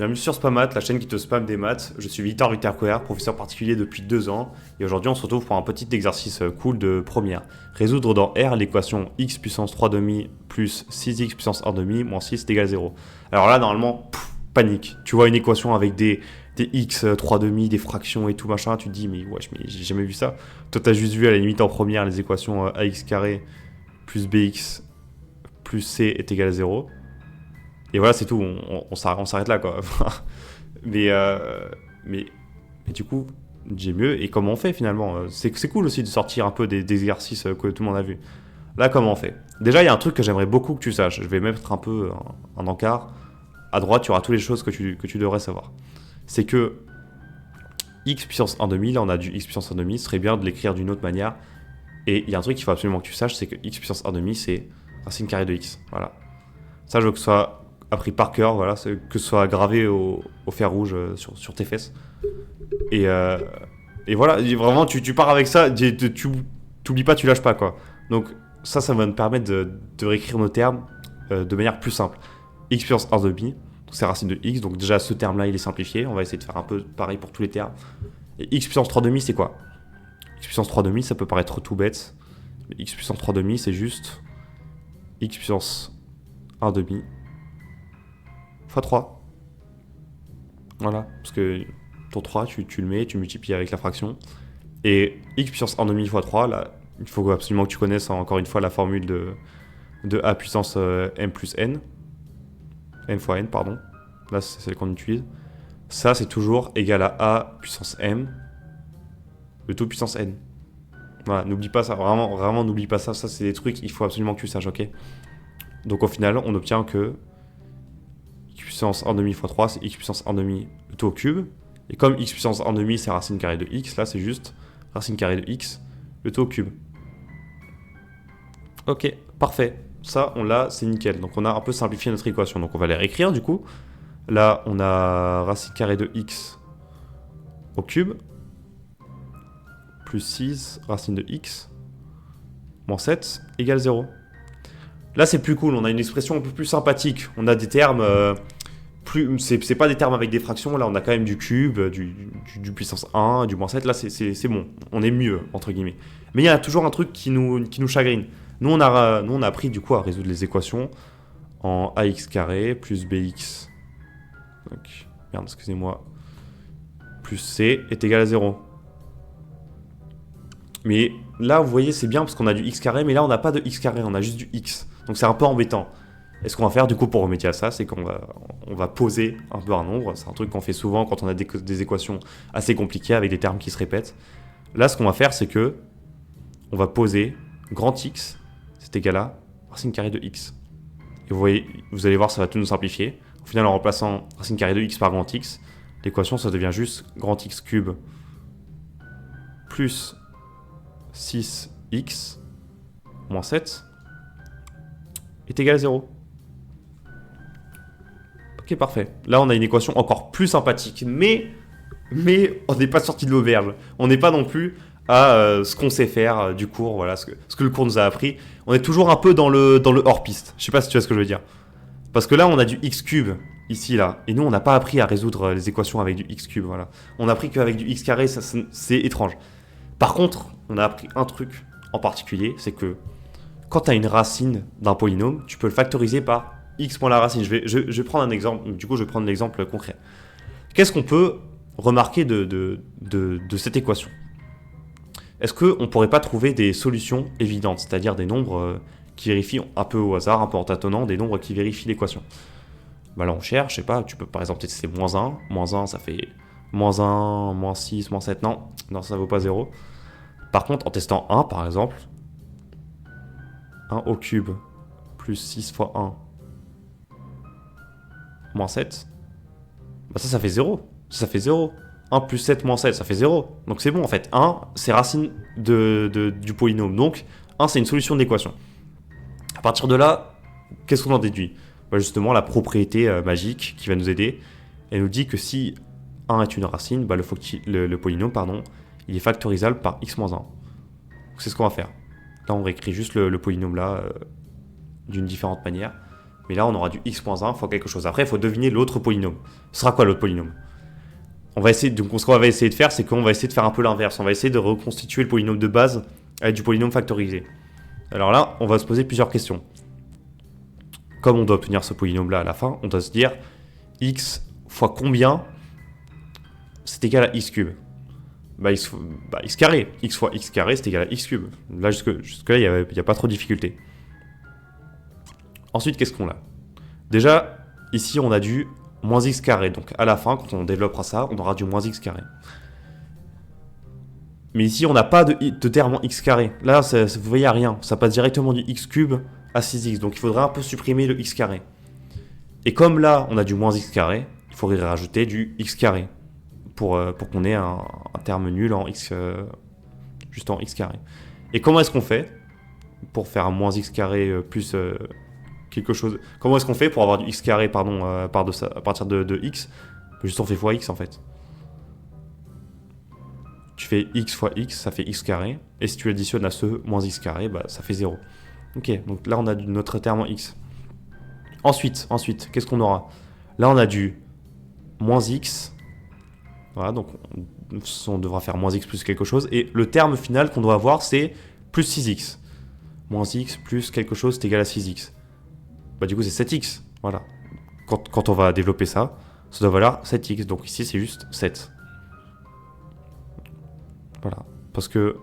Bienvenue sur Spamat, la chaîne qui te spam des maths. Je suis Victor Vitercoer, professeur particulier depuis 2 ans. Et aujourd'hui, on se retrouve pour un petit exercice cool de première. Résoudre dans R l'équation x puissance 3 demi plus 6x puissance 1 demi moins 6 est égal à 0. Alors là, normalement, panique. Tu vois une équation avec des x 3 demi, des fractions et tout machin, tu te dis, mais wesh, mais j'ai jamais vu ça. Toi, t'as juste vu à la limite en première les équations ax carré plus bx plus c est égal à 0. Et voilà, c'est tout, on s'arrête là, quoi. mais, mais du coup, j'ai mieux. Et comment on fait finalement? C'est cool aussi de sortir un peu des exercices que tout le monde a vu. Là, comment on fait? Déjà, il y a un truc que j'aimerais beaucoup que tu saches. Je vais mettre un peu un encart. À droite, il y aura toutes les choses que tu devrais savoir. C'est que x puissance 1 demi, là on a du x puissance 1 demi, ce serait bien de l'écrire d'une autre manière. Et il y a un truc qu'il faut absolument que tu saches, c'est que x puissance 1 demi, c'est racine carrée de x. Voilà. Ça, je veux que ce soit appris par cœur, voilà, que ce soit gravé au fer rouge sur tes fesses. Et voilà, vraiment, tu pars avec ça, tu t'oublies pas, tu lâches pas, quoi. Donc ça va nous permettre de réécrire nos termes de manière plus simple. X puissance 1 demi, c'est racine de x, donc déjà ce terme-là, il est simplifié. On va essayer de faire un peu pareil pour tous les termes. Et x puissance 3 demi, c'est quoi? X puissance 3 demi, ça peut paraître tout bête. Mais x puissance 3 demi, c'est juste x puissance 1 demi fois 3. Voilà, parce que ton 3, tu le mets, tu multiplies avec la fraction. Et x puissance 1 demi fois 3, là, il faut absolument que tu connaisses encore une fois la formule de a puissance m plus n. M fois n, pardon. Là, c'est celle qu'on utilise. Ça, c'est toujours égal à a puissance m, le tout puissance n. Voilà, n'oublie pas ça, vraiment n'oublie pas ça. Ça, c'est des trucs, il faut absolument que tu saches, ok? Donc au final, on obtient que x puissance 1 demi fois 3, c'est x puissance 1 demi le tout au cube. Et comme x puissance 1 demi, c'est racine carrée de x, là, c'est juste racine carrée de x le tout au cube. Ok, parfait. Ça, on l'a, c'est nickel. Donc on a un peu simplifié notre équation. Donc on va les réécrire du coup. Là, on a racine carrée de x au cube plus 6 racine de x moins 7 égale 0. Là, c'est plus cool. On a une expression un peu plus sympathique. On a des termes c'est pas des termes avec des fractions. Là, on a quand même du cube, du puissance 1, du moins 7. Là, c'est bon. On est mieux, entre guillemets. Mais il y a toujours un truc qui nous chagrine. Nous, on a appris du coup à résoudre les équations en ax carré plus bx. Donc, merde, excusez-moi. Plus c est égal à 0. Mais là, vous voyez, c'est bien parce qu'on a du x carré, mais là, on n'a pas de x carré, on a juste du x. Donc c'est un peu embêtant. Et ce qu'on va faire du coup pour remédier à ça, c'est qu'on va poser un peu un nombre. C'est un truc qu'on fait souvent quand on a des équations assez compliquées avec des termes qui se répètent. Là, ce qu'on va faire, c'est que on va poser grand x, c'est égal à racine carrée de x. Et vous allez voir, ça va tout nous simplifier. Au final, en remplaçant racine carrée de x par grand x, l'équation, ça devient juste grand x cube plus 6x moins 7 est égal à 0. Ok, parfait. Là, on a une équation encore plus sympathique, mais on n'est pas sorti de l'auberge. On n'est pas non plus à ce qu'on sait faire du cours, voilà, ce que le cours nous a appris. On est toujours un peu dans le hors-piste. Je sais pas si tu vois ce que je veux dire. Parce que là, on a du x cube, ici, là. Et nous, on n'a pas appris à résoudre les équations avec du x cube, voilà. On a appris qu'avec du x carré, c'est étrange. Par contre, on a appris un truc en particulier, c'est que quand tu as une racine d'un polynôme, tu peux le factoriser par x moins la racine. Je vais prendre un exemple, du coup je vais prendre l'exemple concret. Qu'est-ce qu'on peut remarquer de cette équation? Est-ce qu'on ne pourrait pas trouver des solutions évidentes, c'est-à-dire des nombres qui vérifient un peu au hasard, un peu en tâtonnant, des nombres qui vérifient l'équation? Bah là on cherche, je sais pas, tu peux par exemple tester moins 1 ça fait moins 1, moins 6, moins 7, non, ça vaut pas 0. Par contre en testant 1 par exemple, 1 au cube plus 6 fois 1 moins 7, bah ça fait 0. Ça fait 0. 1 plus 7 moins 7, ça fait 0. Donc c'est bon en fait. 1, c'est racine du polynôme. Donc 1, c'est une solution de l'équation. À partir de là, qu'est-ce qu'on en déduit? Bah justement, la propriété magique qui va nous aider, elle nous dit que si 1 est une racine, bah le polynôme, pardon, il est factorisable par x moins 1. Donc c'est ce qu'on va faire. Là, on réécrit juste le polynôme là d'une différente manière. Mais là, on aura du x-1 fois quelque chose. Après, il faut deviner l'autre polynôme. Ce sera quoi l'autre polynôme? On va essayer, donc ce qu'on va essayer de faire, c'est qu'on va essayer de faire un peu l'inverse. On va essayer de reconstituer le polynôme de base avec du polynôme factorisé. Alors là, on va se poser plusieurs questions. Comme on doit obtenir ce polynôme-là à la fin, on doit se dire x fois combien c'est égal à x cube. X carré. X fois x carré, c'est égal à x cube. Là, jusque-là, il n'y a pas trop de difficulté. Ensuite, qu'est-ce qu'on a? Déjà, ici, on a du moins x carré. Donc, à la fin, quand on développera ça, on aura du moins x carré. Mais ici, on n'a pas de terme en x carré. Là, vous voyez, rien. Ça passe directement du x cube à 6x. Donc, il faudrait un peu supprimer le x carré. Et comme là, on a du moins x carré, il faudrait rajouter du x carré. Pour qu'on ait un terme nul en x, juste en x carré. Et comment est-ce qu'on fait pour faire un moins x carré plus quelque chose? Comment est-ce qu'on fait pour avoir du x carré, pardon, à partir de x? Juste on fait fois x en fait. Tu fais x fois x, ça fait x carré. Et si tu additionnes à ce moins x carré, bah, ça fait 0. Ok, donc là on a notre terme en x. Ensuite, qu'est-ce qu'on aura? Là on a du moins x. Voilà, donc on devra faire moins x plus quelque chose. Et le terme final qu'on doit avoir, c'est plus 6x. Moins x plus quelque chose, c'est égal à 6x. Bah du coup, c'est 7x. Voilà. Quand on va développer ça, ça doit valoir 7x. Donc ici, c'est juste 7. Voilà. Parce que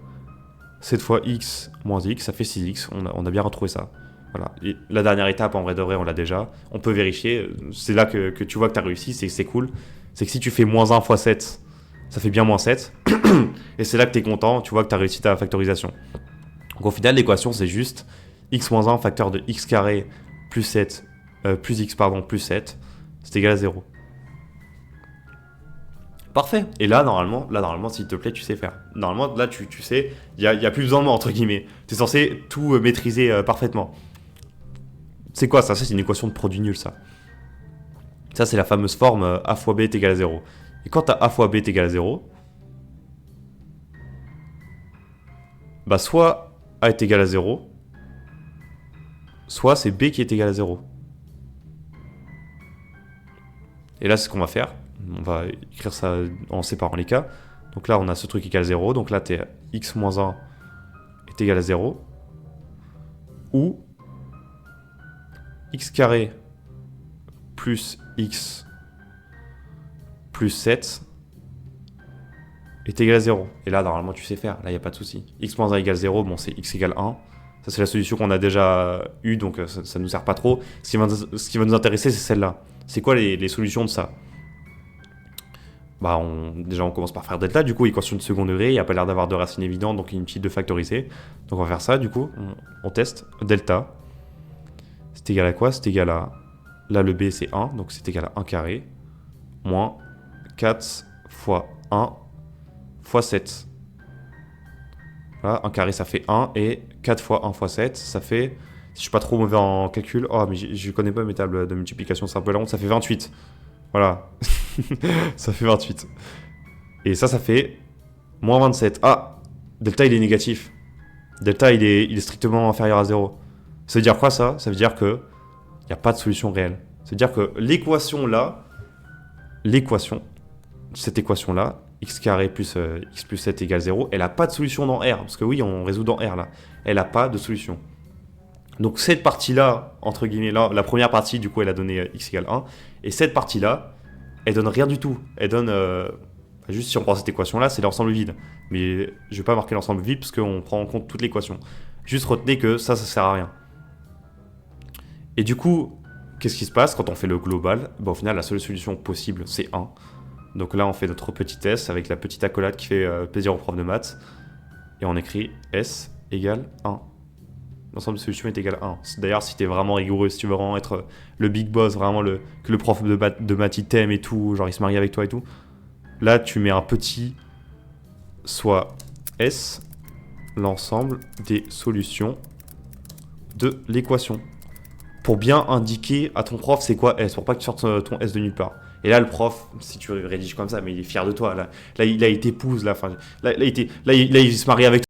7 fois x moins x, ça fait 6x. On a bien retrouvé ça. Voilà. Et la dernière étape, en vrai de vrai, on l'a déjà. On peut vérifier. C'est là que tu vois que tu as réussi. C'est cool. C'est que si tu fais moins 1 fois 7, ça fait bien moins 7. Et c'est là que tu es content, tu vois que tu as réussi ta factorisation. Donc au final, l'équation, c'est juste x moins 1 facteur de x carré plus 7, plus x, pardon, plus 7, c'est égal à 0. Parfait. Et là, normalement, s'il te plaît, tu sais faire. Normalement, là, tu sais, il n'y a plus besoin de moi, entre guillemets. Tu es censé tout maîtriser parfaitement. C'est quoi ça? Ça, c'est une équation de produit nul, ça. Ça, c'est la fameuse forme a fois b est égal à 0. Et quand tu as a fois b est égal à 0, bah soit a est égal à 0, soit c'est b qui est égal à 0. Et là, c'est ce qu'on va faire. On va écrire ça en séparant les cas. Donc là, on a ce truc égal à 0. Donc là, t'es x moins 1 est égal à 0. Ou x carré plus x plus 7 est égal à 0. Et là, normalement, tu sais faire. Là, il n'y a pas de souci. X moins 1 égale 0, bon, c'est x égale 1. Ça, c'est la solution qu'on a déjà eue, donc ça ne nous sert pas trop. Ce qui va nous intéresser, c'est celle-là. C'est quoi les solutions de ça? Bah, déjà, on commence par faire delta. Du coup, équation de second degré. Il n'y a pas l'air d'avoir de racine évidente, donc inutile de factoriser. Donc, on va faire ça. Du coup, on teste. Delta. C'est égal à quoi? C'est égal à... Là, le b, c'est 1. Donc, c'est égal à 1 carré. Moins 4 fois 1 fois 7. Voilà, 1 carré, ça fait 1. Et 4 fois 1 fois 7, ça fait... Si je suis pas trop mauvais en calcul... Oh, mais je connais pas mes tables de multiplication, c'est un peu long. Ça fait 28. Voilà. Ça fait 28. Et ça fait moins 27. Ah, delta, il est négatif. Delta, il est strictement inférieur à 0. Ça veut dire quoi, ça? Ça veut dire que il n'y a pas de solution réelle. Ça veut dire que cette équation-là, x carré plus x plus 7 égale 0, elle n'a pas de solution dans R. Parce que oui, on résout dans R, là. Elle n'a pas de solution. Donc cette partie-là, entre guillemets, là, la première partie, du coup, elle a donné x égale 1. Et cette partie-là, elle donne rien du tout. Elle donne... juste si on prend cette équation-là, c'est l'ensemble vide. Mais je ne vais pas marquer l'ensemble vide parce qu'on prend en compte toute l'équation. Juste retenez que ça sert à rien. Et du coup, qu'est-ce qui se passe quand on fait le global? Bah, au final, la seule solution possible, c'est 1. Donc là, on fait notre petit S avec la petite accolade qui fait plaisir aux profs de maths. Et on écrit S égale 1. L'ensemble de solutions est égal à 1. D'ailleurs, si tu es vraiment rigoureux, si tu veux vraiment être le big boss, vraiment que le prof de maths il t'aime et tout, genre il se marie avec toi et tout, là tu mets un petit soit S, l'ensemble des solutions de l'équation. Pour bien indiquer à ton prof c'est quoi S, pour pas que tu sortes ton S de nulle part. Et là, le prof, si tu rédiges comme ça, mais il est fier de toi. Là il t'épouse. Là, il se marie avec toi.